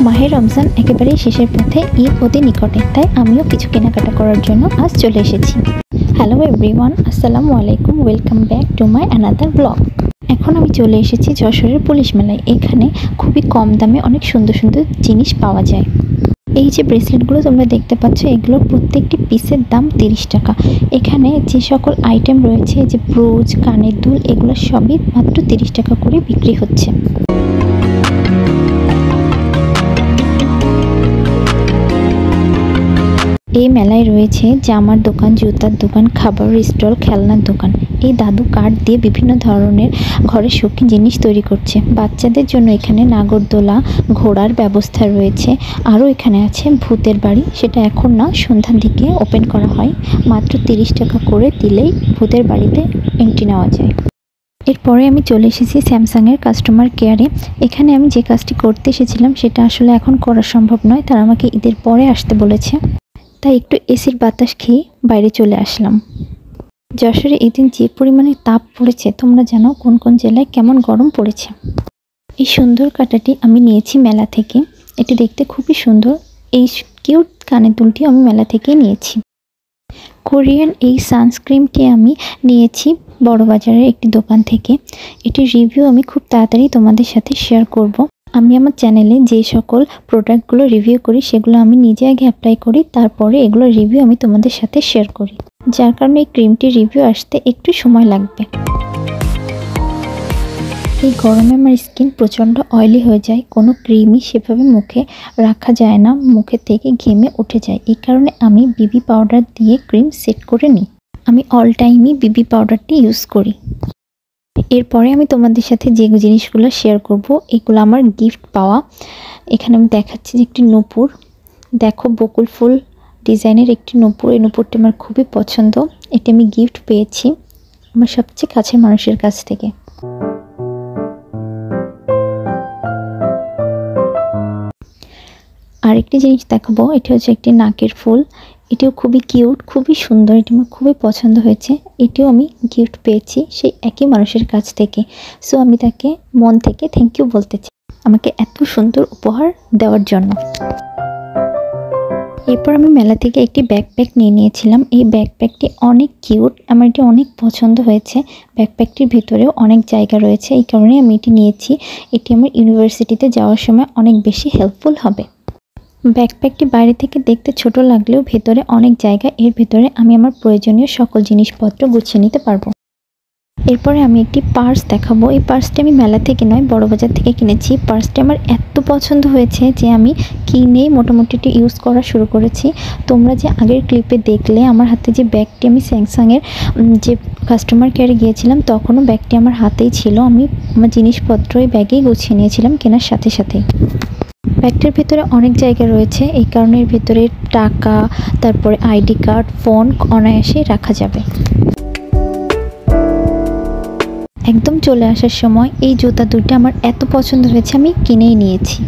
মাহে রমজান একেবারেই শেষের পথে, ঈদ অতি নিকটে, তাই আমিও কিছু কেনাকাটা করার জন্য আজ চলে এসেছি। হ্যালো এভরিওয়ান, আসসালামু আলাইকুম, welcome back to my another blog. এখন আমি চলে এসেছি যশোরের পুলিশ মেলায়। এখানে খুবই কম দামে অনেক সুন্দর সুন্দর জিনিস পাওয়া যায়। এই যে ব্রেসলেটগুলো তোমরা দেখতে পাচ্ছ, এগুলোর প্রত্যেকটি পিসের দাম 30 টাকা। এখানে যে সকল আইটেম রয়েছে, যে ব্রোচ, কানের দুল, এগুলো সবই মাত্র 30 টাকা করে বিক্রি হচ্ছে। এই মেলায় রয়েছে জামার দোকান, জুতার দোকান, খাবার স্টল, খেলনার দোকান। এই দাদু কাঠ দিয়ে বিভিন্ন ধরনের ঘরের শৌখিন জিনিস তৈরি করছে। বাচ্চাদের জন্য এখানে নাগরদোলা, ঘোড়ার ব্যবস্থা রয়েছে। আরও এখানে আছে ভূতের বাড়ি, সেটা এখন না, সন্ধ্যার দিকে ওপেন করা হয়। মাত্র 30 টাকা করে দিলেই ভূতের বাড়িতে এন্ট্রি নেওয়া যায়। এরপরে আমি চলে এসেছি স্যামসাংয়ের কাস্টমার কেয়ারে। এখানে আমি যে কাজটি করতে এসেছিলাম সেটা আসলে এখন করা সম্ভব নয়, তারা আমাকে ঈদের পরে আসতে বলেছে। তাই একটু এসির বাতাস খেয়ে বাইরে চলে আসলাম। যশোরে এদিন যে পরিমাণে তাপ পড়েছে, তোমরা জানো কোন কোন জেলায় কেমন গরম পড়েছে। এই সুন্দর কাঁটাটি আমি নিয়েছি মেলা থেকে। এটি দেখতে খুবই সুন্দর। এই কিউট কানের দুলটি আমি মেলা থেকে নিয়েছি। কোরিয়ান এই সানস্ক্রিনটি আমি নিয়েছি বড়বাজারের একটি দোকান থেকে। এটির রিভিউ আমি খুব তাড়াতাড়ি তোমাদের সাথে শেয়ার করব। আমি আমার চ্যানেলে যে সকল প্রোডাক্টগুলো রিভিউ করি সেগুলো আমি নিজে আগে অ্যাপ্লাই করি, তারপরে এগুলোর রিভিউ আমি তোমাদের সাথে শেয়ার করি, যার কারণে এই ক্রিমটির রিভিউ আসতে একটু সময় লাগবে। এই গরমে আমার স্কিন প্রচণ্ড অয়েলি হয়ে যায়, কোনো ক্রিমই সেভাবে মুখে রাখা যায় না, মুখে থেকে ঘেমে উঠে যায়। এই কারণে আমি বিবি পাউডার দিয়ে ক্রিম সেট করে নিই। আমি অল টাইমই বিবি পাউডারটি ইউজ করি। এরপরে আমি তোমাদের সাথে যে জিনিসগুলো শেয়ার করব, এগুলো আমার গিফট পাওয়া। এখানে আমি দেখাচ্ছি যে একটি নূপুর, দেখো বকুল ফুল ডিজাইনের একটি নূপুর। এই নূপুরটি আমার খুবই পছন্দ। এটি আমি গিফট পেয়েছি আমার সবচেয়ে কাছের মানুষের কাছ থেকে। আরেকটি জিনিস দেখাবো, এটি হচ্ছে একটি নাকের ফুল। এটিও খুবই কিউট, খুবই সুন্দর, এটি আমার খুবই পছন্দ হয়েছে। এটিও আমি গিফট পেয়েছি সেই একই মানুষের কাছ থেকে। সো আমি তাকে মন থেকে থ্যাংক ইউ বলতে চাই আমাকে এত সুন্দর উপহার দেওয়ার জন্য। এরপর আমি মেলা থেকে একটি ব্যাকপ্যাক নিয়ে নিয়েছিলাম। এই ব্যাকপ্যাকটি অনেক কিউট, আমার এটি অনেক পছন্দ হয়েছে। ব্যাকপ্যাকটির ভিতরেও অনেক জায়গা রয়েছে, এই কারণে আমি এটি নিয়েছি। এটি আমার ইউনিভার্সিটিতে যাওয়ার সময় অনেক বেশি হেল্পফুল হবে। ব্যাকপ্যাকটি বাইরে থেকে দেখতে ছোট লাগলেও ভেতরে অনেক জায়গা। এর ভেতরে আমি আমার প্রয়োজনীয় সকল জিনিসপত্র গুছিয়ে নিতে পারবো। এরপরে আমি একটি পার্স দেখাবো। এই পার্সটি আমি মেলা থেকে নয়, বড়বাজার থেকে কিনেছি। পার্সটি আমার এত পছন্দ হয়েছে যে আমি কিনেই মোটামুটি এটি ইউজ করা শুরু করেছি। তোমরা যে আগের ক্লিপে দেখলে আমার হাতে যে ব্যাগটি, আমি স্যামসাংয়ের যে কাস্টমার কেয়ারে গিয়েছিলাম, তখনও ব্যাগটি আমার হাতেই ছিল। আমি আমার জিনিসপত্র এই ব্যাগেই গুছিয়ে নিয়েছিলাম কেনার সাথে সাথেই। ব্যাগটির ভিতরে অনেক জায়গা রয়েছে, এই কারণে এর ভিতরে টাকা, তারপরে আইডি কার্ড, ফোন অনায়াসে রাখা যাবে। একদম চলে আসার সময় এই জুতা দুটো আমার এত পছন্দ হয়েছে, আমি কিনেই নিয়েছি।